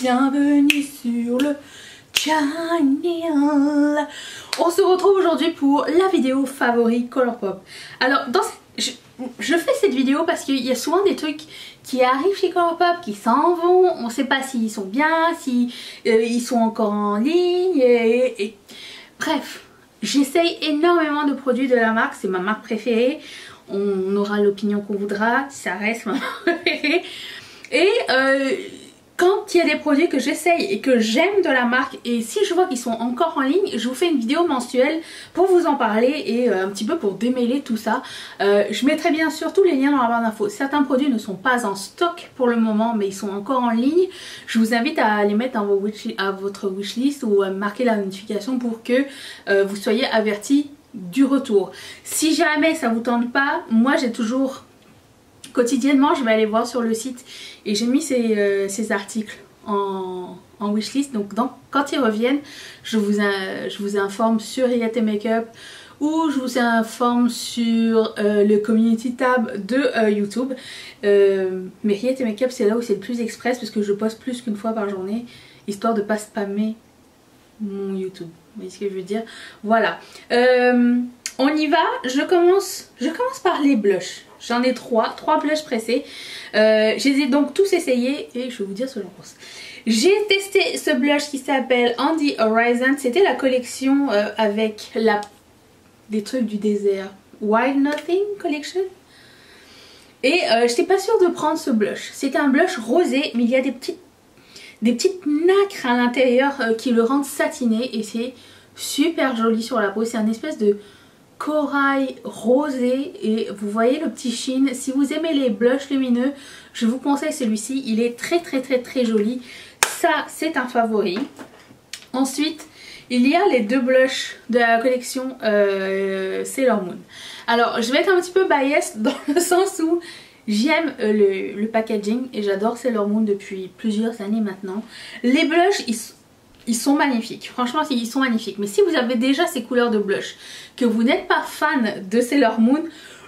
Bienvenue sur le channel. On se retrouve aujourd'hui pour la vidéo favori Colourpop. Alors je fais cette vidéo parce qu'il y a souvent des trucs qui arrivent chez Colourpop, qui s'en vont, on ne sait pas s'ils sont bien, si ils sont encore en ligne bref, j'essaye énormément de produits de la marque, c'est ma marque préférée. On aura l'opinion qu'on voudra, ça reste ma marque préférée. Et quand il y a des produits que j'essaye et que j'aime de la marque, et si je vois qu'ils sont encore en ligne, je vous fais une vidéo mensuelle pour vous en parler et un petit peu pour démêler tout ça. Je mettrai bien sûr tous les liens dans la barre d'infos. Certains produits ne sont pas en stock pour le moment, mais ils sont encore en ligne. Je vous invite à les mettre à votre wishlist ou à marquer la notification pour que vous soyez avertis du retour. Si jamais ça vous tente pas, moi j'ai toujours... Quotidiennement, je vais aller voir sur le site et j'ai mis ces articles en wishlist. Donc quand ils reviennent, je vous informe sur Riette Makeup ou je vous informe sur le community tab de YouTube. Mais Riette Makeup, c'est là où c'est le plus express parce que je poste plus qu'une fois par journée, histoire de ne pas spammer mon YouTube. Vous voyez ce que je veux dire? Voilà. On y va. Je commence par les blushs. J'en ai trois blushs pressés. Je les ai donc tous essayés et je vais vous dire ce que j'en pense. J'ai testé ce blush qui s'appelle On the Horizon. C'était la collection avec des trucs du désert. Wild Nothing Collection. Et je n'étais pas sûre de prendre ce blush. C'est un blush rosé, mais il y a des petites nacres à l'intérieur qui le rendent satiné. Et c'est super joli sur la peau. C'est un espèce de corail rosé et vous voyez le petit sheen. Si vous aimez les blushs lumineux, je vous conseille celui-ci. Il est très joli. Ça, c'est un favori. Ensuite, il y a les deux blushs de la collection Sailor Moon. Alors, je vais être un petit peu biased dans le sens où j'aime le packaging et j'adore Sailor Moon depuis plusieurs années maintenant. Les blushs, ils sont magnifiques, franchement ils sont magnifiques. Mais si vous avez déjà ces couleurs de blush, que vous n'êtes pas fan de Sailor Moon,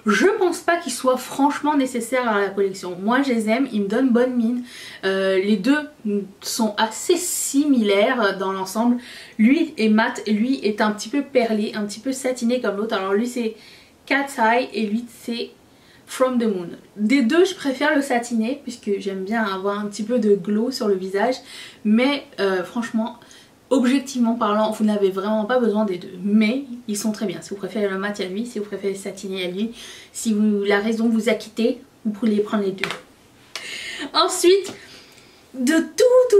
je pense pas qu'ils soient franchement nécessaires à la collection. Moi je les aime, ils me donnent bonne mine. Les deux sont assez similaires dans l'ensemble. Lui est mat, lui est un petit peu perlé, un petit peu satiné comme l'autre. Alors lui c'est Cat's Eye et lui c'est From the Moon. Des deux je préfère le satiné puisque j'aime bien avoir un petit peu de glow sur le visage. Mais franchement, objectivement parlant, vous n'avez vraiment pas besoin des deux. Mais ils sont très bien. Si vous préférez le mat, il y a lui. Si vous préférez le satiné, il y a lui. Si la raison vous a quitté, vous pouvez prendre les deux. Ensuite, de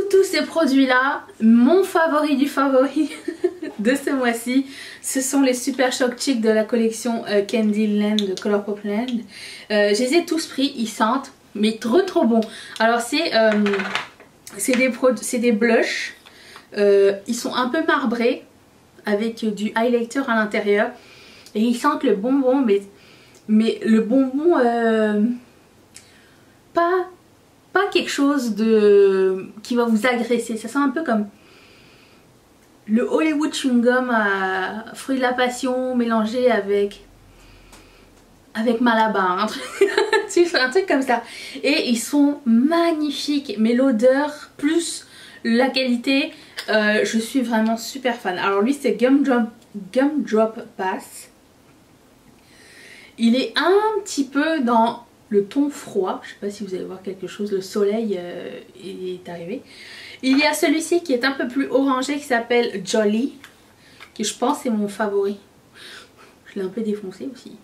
tous ces produits là, mon favori du favori de ce mois-ci, ce sont les Super Shock Chic de la collection Candyland de Colourpop Land. Je les ai tous pris, ils sentent mais trop bons. Alors c'est des blushs, ils sont un peu marbrés avec du highlighter à l'intérieur et ils sentent le bonbon, mais le bonbon pas quelque chose qui va vous agresser. Ça sent un peu comme le Hollywood chewing gum à fruits de la passion mélangé avec Malabar, un truc comme ça. Et ils sont magnifiques, mais l'odeur plus la qualité, je suis vraiment super fan. Alors lui c'est Gumdrop Bass. Il est un petit peu dans le ton froid, je sais pas si vous allez voir quelque chose, le soleil est arrivé. Il y a celui-ci qui est un peu plus orangé qui s'appelle Jolly, qui je pense est mon favori. Je l'ai un peu défoncé aussi.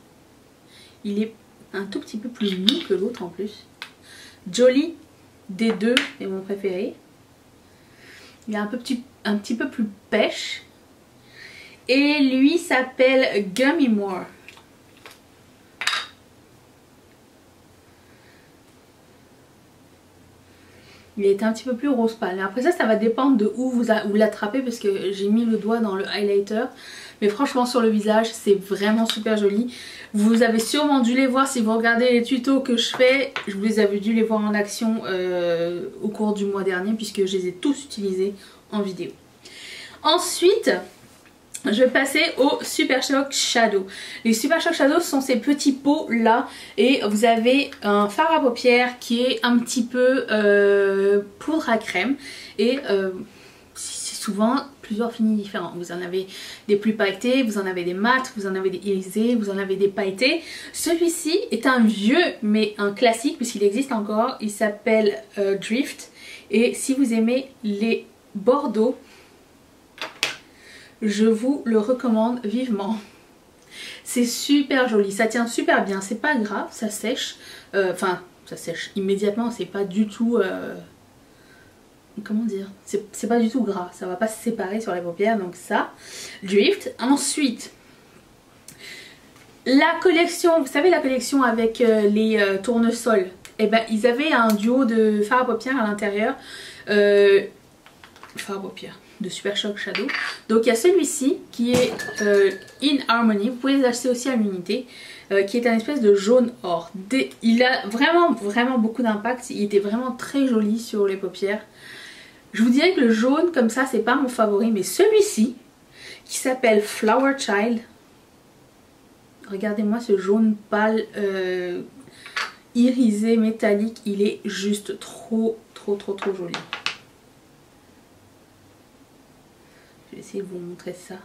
Il est un tout petit peu plus mou que l'autre en plus. Jolly des deux est mon préféré. Il est un petit peu plus pêche. Et lui s'appelle Gummy More. Il est un petit peu plus rose pâle. Après ça va dépendre de où vous l'attrapez parce que j'ai mis le doigt dans le highlighter. Mais franchement sur le visage c'est vraiment super joli. Vous avez sûrement dû les voir si vous regardez les tutos que je fais. Vous avez dû les voir en action au cours du mois dernier puisque je les ai tous utilisés en vidéo. Ensuite je vais passer au Super Shock Shadow. Les Super Shock Shadow sont ces petits pots là et vous avez un fard à paupières qui est un petit peu poudre à crème et c'est souvent plusieurs finis différents. Vous en avez des plus pailletés, vous en avez des mat, vous en avez des irisés, vous en avez des pailletés. Celui-ci est un vieux mais un classique puisqu'il existe encore. Il s'appelle Drift et si vous aimez les bordeaux, je vous le recommande vivement. C'est super joli, ça tient super bien, c'est pas grave, ça sèche. Enfin, ça sèche immédiatement, c'est pas du tout... comment dire, c'est pas du tout gras, ça va pas se séparer sur les paupières, donc ça, Drift. Ensuite, la collection, vous savez la collection avec les tournesols, et ben ils avaient un duo de fard à paupières à l'intérieur, fard à paupières de Super Shock Shadow. Donc il y a celui-ci qui est In Harmony, vous pouvez les acheter aussi à l'unité, qui est un espèce de jaune or. Il a vraiment beaucoup d'impact, il était vraiment très joli sur les paupières. Je vous dirais que le jaune comme ça c'est pas mon favori, mais celui-ci qui s'appelle Flower Child, regardez-moi ce jaune pâle irisé métallique, il est juste trop joli. Je vais essayer de vous montrer ça.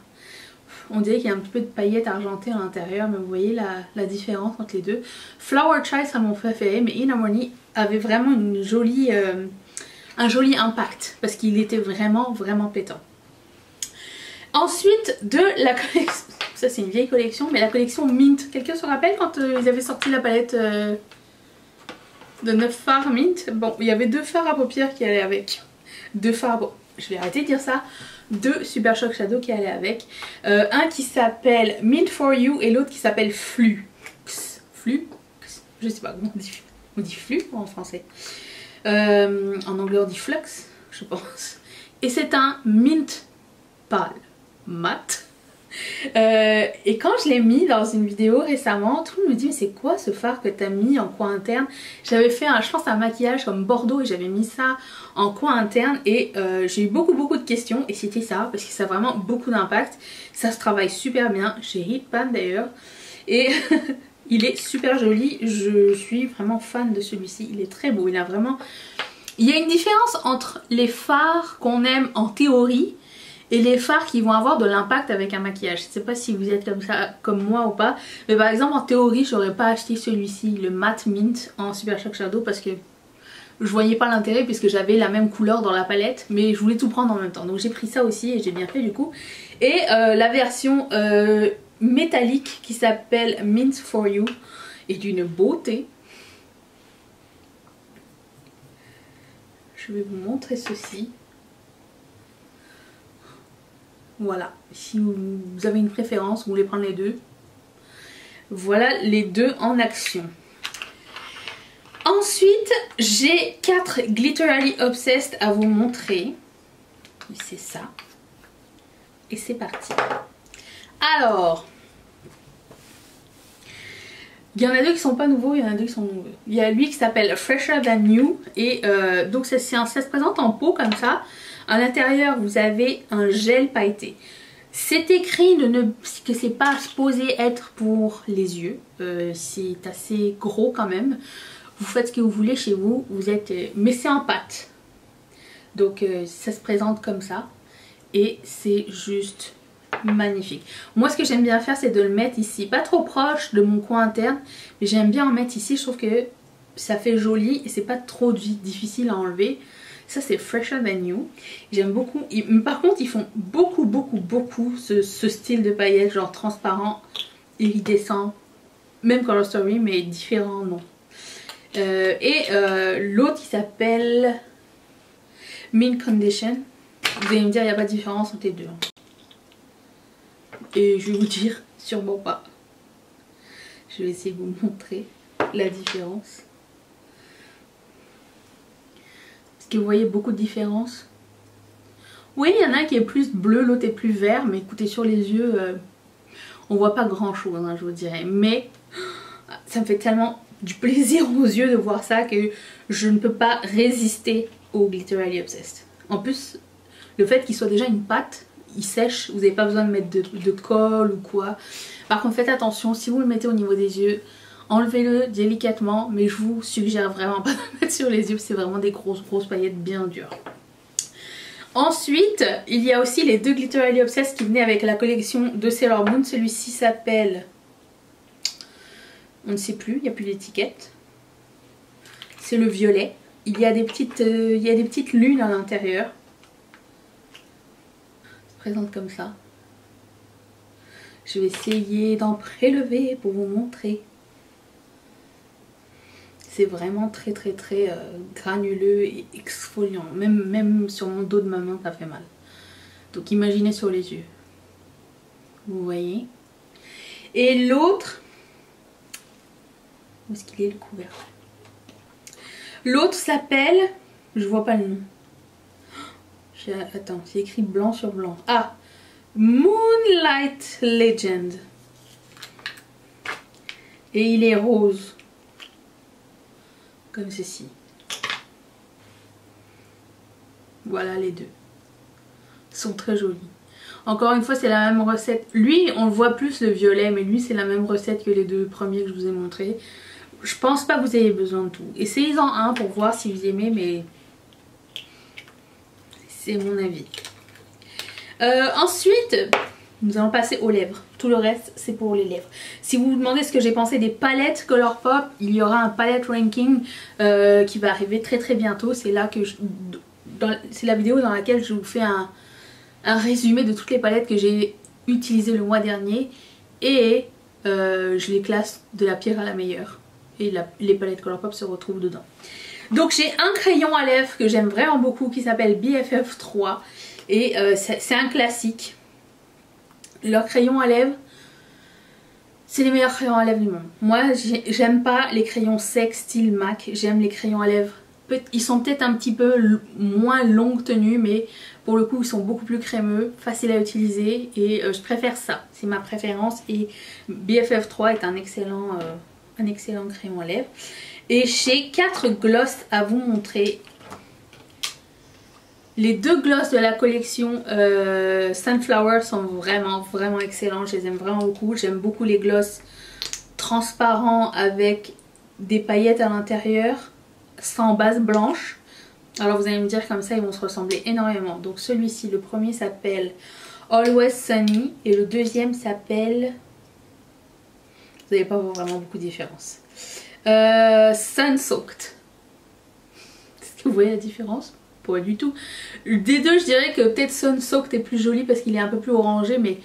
On dirait qu'il y a un petit peu de paillettes argentées à l'intérieur, mais vous voyez la différence entre les deux. Flower Child c'est mon préféré, mais In Harmony avait vraiment une jolie, un joli impact parce qu'il était vraiment pétant. Ensuite de la collection, ça c'est une vieille collection, mais la collection Mint. Quelqu'un se rappelle quand ils avaient sorti la palette de 9 fards Mint? Bon, il y avait 2 fards à paupières qui allaient avec. 2 fards, bon, je vais arrêter de dire ça. 2 Super Shock Shadow qui allaient avec. Un qui s'appelle Mint for You et l'autre qui s'appelle Flux. Flux? Je sais pas comment on dit flux en français. En anglais on dit flux, je pense. Et c'est un mint pâle, mat. Et quand je l'ai mis dans une vidéo récemment, tout le monde me dit mais c'est quoi ce fard que t'as mis en coin interne? J'avais fait je pense un maquillage comme Bordeaux et j'avais mis ça en coin interne et j'ai eu beaucoup de questions et c'était ça parce que ça a vraiment beaucoup d'impact. Ça se travaille super bien chez Heatpan d'ailleurs et il est super joli, je suis vraiment fan de celui-ci, il est très beau, il a vraiment... Il y a une différence entre les fards qu'on aime en théorie et les fards qui vont avoir de l'impact avec un maquillage. Je ne sais pas si vous êtes comme ça, comme moi ou pas, mais par exemple en théorie j'aurais pas acheté celui-ci, le Matte Mint en Super Shock Shadow parce que je voyais pas l'intérêt puisque j'avais la même couleur dans la palette, mais je voulais tout prendre en même temps, donc j'ai pris ça aussi et j'ai bien fait du coup. Et la version métallique qui s'appelle Mint for You est d'une beauté. Je vais vous montrer ceci. Voilà, si vous avez une préférence, vous voulez prendre les deux. Voilà les deux en action. Ensuite, j'ai 4 Glitterally Obsessed à vous montrer. C'est ça. Et c'est parti. Alors, il y en a 2 qui sont pas nouveaux, il y en a 2 qui sont nouveaux. Il y a lui qui s'appelle Fresher Than New. Et donc ça se présente en pot comme ça. À l'intérieur, vous avez un gel pailleté. C'est écrit que c'est pas supposé être pour les yeux. C'est assez gros quand même. Vous faites ce que vous voulez chez vous. Mais c'est en pâte. Donc ça se présente comme ça. Et c'est juste magnifique. Moi ce que j'aime bien faire c'est de le mettre ici. Pas trop proche de mon coin interne. Mais j'aime bien en mettre ici. Je trouve que ça fait joli et c'est pas trop difficile à enlever. Ça c'est Fresher Than You. J'aime beaucoup. Par contre ils font beaucoup ce style de paillettes genre transparent, iridescent. Même Color Story mais différent non. L'autre qui s'appelle Mint Condition. Vous allez me dire il n'y a pas de différence entre les deux. Et je vais vous dire sûrement pas. Je vais essayer de vous montrer la différence. Que vous voyez beaucoup de différences. Oui, il y en a un qui est plus bleu, l'autre est plus vert, mais écoutez, sur les yeux, on voit pas grand chose, hein, je vous dirais. Mais ça me fait tellement du plaisir aux yeux de voir ça que je ne peux pas résister au Glitterally Obsessed. En plus, le fait qu'il soit déjà une pâte, il sèche, vous n'avez pas besoin de mettre de colle ou quoi. Par contre faites attention, si vous le mettez au niveau des yeux, enlevez-le délicatement, mais je vous suggère vraiment pas de le mettre sur les yeux, c'est vraiment des grosses paillettes bien dures. Ensuite, il y a aussi les deux Glitter Alley Obsessed qui venaient avec la collection de Sailor Moon. Celui-ci s'appelle... on ne sait plus, il n'y a plus d'étiquette. C'est le violet. Il y a des petites lunes à l'intérieur. Ça se présente comme ça. Je vais essayer d'en prélever pour vous montrer. C'est vraiment très granuleux et exfoliant. Même sur mon dos de ma main, ça fait mal. Donc imaginez sur les yeux. Vous voyez. Et l'autre... où est-ce qu'il est le couvercle? L'autre s'appelle... je vois pas le nom. Attends, c'est écrit blanc sur blanc. Ah, Moonlight Legend. Et il est rose. Comme ceci. Voilà les deux. Ils sont très jolis. Encore une fois, c'est la même recette. Lui, on le voit plus le violet, mais lui, c'est la même recette que les deux premiers que je vous ai montrés. Je pense pas que vous ayez besoin de tout. Essayez-en un pour voir si vous aimez, mais c'est mon avis. Ensuite, nous allons passer aux lèvres. Tout le reste, c'est pour les lèvres. Si vous vous demandez ce que j'ai pensé des palettes Colourpop, il y aura un palette ranking qui va arriver très bientôt. C'est là que c'est la vidéo dans laquelle je vous fais un résumé de toutes les palettes que j'ai utilisées le mois dernier. Et je les classe de la pire à la meilleure. Et les palettes Colourpop se retrouvent dedans. Donc j'ai un crayon à lèvres que j'aime vraiment beaucoup qui s'appelle BFF3. Et c'est un classique. Leurs crayons à lèvres, c'est les meilleurs crayons à lèvres du monde. Moi, j'aime pas les crayons secs style MAC. J'aime les crayons à lèvres. Ils sont peut-être un petit peu moins longue tenue, mais pour le coup, ils sont beaucoup plus crémeux, faciles à utiliser. Et je préfère ça. C'est ma préférence. Et BFF3 est un excellent crayon à lèvres. Et j'ai 4 glosses à vous montrer. Les deux glosses de la collection Sunflower sont vraiment excellents. Je les aime vraiment beaucoup. J'aime beaucoup les glosses transparents avec des paillettes à l'intérieur, sans base blanche. Alors vous allez me dire comme ça, ils vont se ressembler énormément. Donc celui-ci, le premier s'appelle Always Sunny et le deuxième s'appelle... vous n'allez pas voir vraiment beaucoup de différence. Sun Soaked. Est-ce que vous voyez la différence? Pas du tout. Des deux, je dirais que peut-être Sun Soaked est plus joli parce qu'il est un peu plus orangé, mais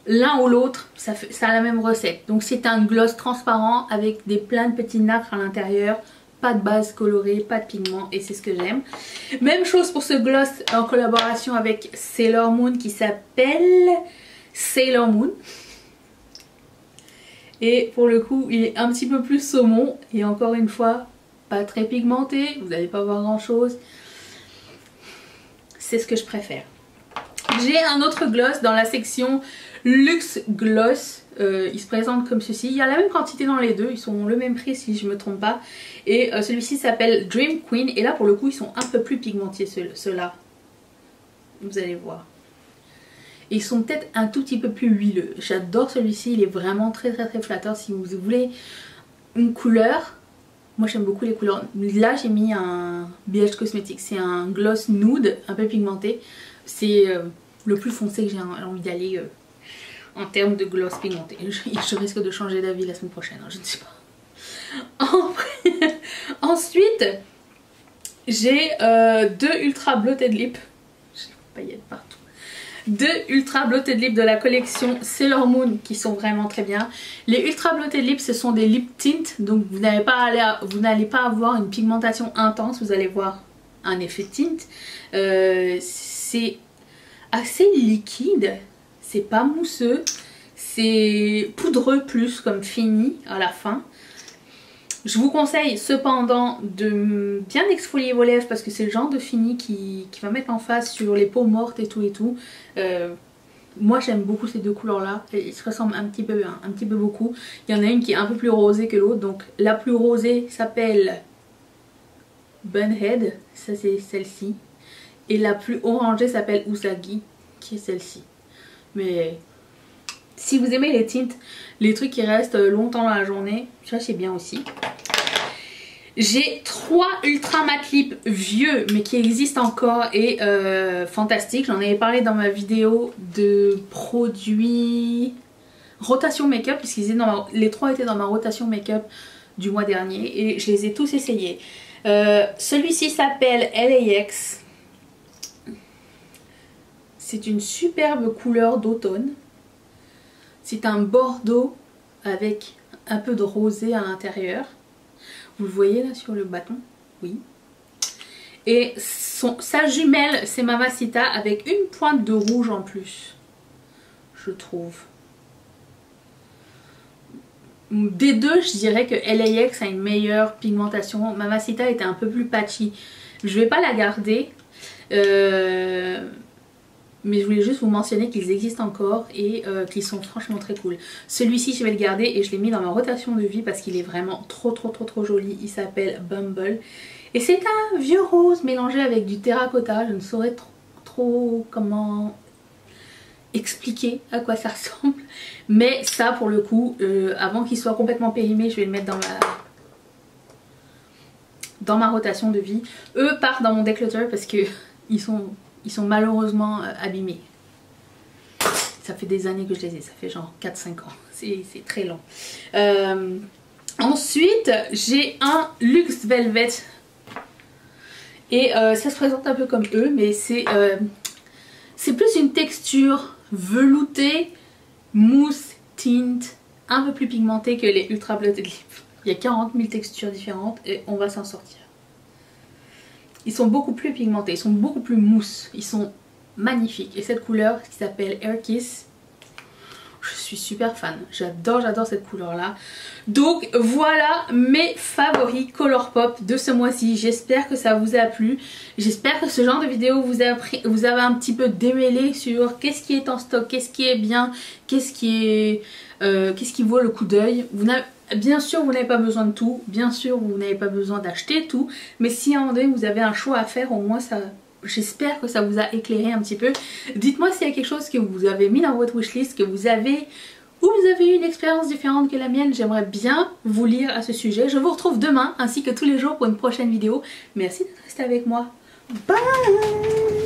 l'un ou l'autre, ça a la même recette. Donc c'est un gloss transparent avec plein de petits nacres à l'intérieur, pas de base colorée, pas de pigment, et c'est ce que j'aime. Même chose pour ce gloss en collaboration avec Sailor Moon qui s'appelle Sailor Moon. Et pour le coup, il est un petit peu plus saumon et encore une fois, pas très pigmenté, vous n'allez pas voir grand chose. C'est ce que je préfère. J'ai un autre gloss dans la section Luxe Gloss. Il se présente comme ceci. Il y a la même quantité dans les deux. Ils sont le même prix si je ne me trompe pas. Et celui-ci s'appelle Dream Queen. Et là pour le coup ils sont un peu plus pigmentés ceux-là. Vous allez voir. Et ils sont peut-être un tout petit peu plus huileux. J'adore celui-ci. Il est vraiment très flatteur. Si vous voulez une couleur... moi j'aime beaucoup les couleurs. Là j'ai mis un BH Cosmetics. C'est un gloss nude un peu pigmenté. C'est le plus foncé que j'ai envie d'aller en termes de gloss pigmenté. Je risque de changer d'avis la semaine prochaine, hein, je ne sais pas. Ensuite j'ai deux Ultra Blotted Lip. J'ai des paillettes partout. Deux Ultra Blotted Lip de la collection Sailor Moon qui sont vraiment très bien. Les Ultra Blotted Lip ce sont des lip tints, donc vous n'allez pas avoir une pigmentation intense, vous allez voir un effet tint. C'est assez liquide, c'est pas mousseux, c'est poudreux plus comme fini à la fin. Je vous conseille cependant de bien exfolier vos lèvres parce que c'est le genre de fini qui va mettre en face sur les peaux mortes et tout. Moi j'aime beaucoup ces deux couleurs là, ils se ressemblent un petit peu beaucoup. Il y en a une qui est un peu plus rosée que l'autre, donc la plus rosée s'appelle Bunhead, ça c'est celle-ci. Et la plus orangée s'appelle Usagi, qui est celle-ci. Mais si vous aimez les tints, les trucs qui restent longtemps dans la journée, ça c'est bien aussi. J'ai 3 Ultra Matte Lip vieux mais qui existent encore et fantastiques. J'en avais parlé dans ma vidéo de produits rotation make-up puisqu'ils étaient les 3 étaient dans ma rotation make-up du mois dernier et je les ai tous essayés. Celui-ci s'appelle LAX. C'est une superbe couleur d'automne. C'est un bordeaux avec un peu de rosé à l'intérieur. Vous le voyez là sur le bâton? Oui. Et sa jumelle, c'est Mamacita avec une pointe de rouge en plus. Je trouve. Des deux, je dirais que LAX a une meilleure pigmentation. Mamacita était un peu plus patchy. Je vais pas la garder. Mais je voulais juste vous mentionner qu'ils existent encore et qu'ils sont franchement très cool. Celui-ci je vais le garder et je l'ai mis dans ma rotation de vie parce qu'il est vraiment trop joli. Il s'appelle Bumble. Et c'est un vieux rose mélangé avec du terracotta. Je ne saurais trop comment expliquer à quoi ça ressemble. Mais ça pour le coup, avant qu'il soit complètement périmé, je vais le mettre dans ma rotation de vie. Eux partent dans mon declutter parce que ils sont malheureusement abîmés. Ça fait des années que je les ai, ça fait genre 4-5 ans. C'est très long. Ensuite, j'ai un Luxe Velvet. Et ça se présente un peu comme eux, mais c'est plus une texture veloutée, mousse, tint, un peu plus pigmentée que les Ultra Blotted Lip. Il y a 40 000 textures différentes et on va s'en sortir. Ils sont beaucoup plus pigmentés, ils sont beaucoup plus mousse, ils sont magnifiques. Et cette couleur qui s'appelle Air Kiss, je suis super fan. J'adore cette couleur là. Donc voilà mes favoris Colourpop de ce mois-ci. J'espère que ça vous a plu. J'espère que ce genre de vidéo vous avez un petit peu démêlé sur qu'est-ce qui est en stock, qu'est-ce qui est bien, qu'est-ce qui vaut le coup d'œil. Bien sûr vous n'avez pas besoin de tout, bien sûr vous n'avez pas besoin d'acheter tout, mais si à un moment donné vous avez un choix à faire, au moins ça, j'espère que ça vous a éclairé un petit peu. Dites-moi s'il y a quelque chose que vous avez mis dans votre wishlist, que vous avez eu une expérience différente que la mienne. J'aimerais bien vous lire à ce sujet. Je vous retrouve demain ainsi que tous les jours pour une prochaine vidéo. Merci d'être resté avec moi. Bye!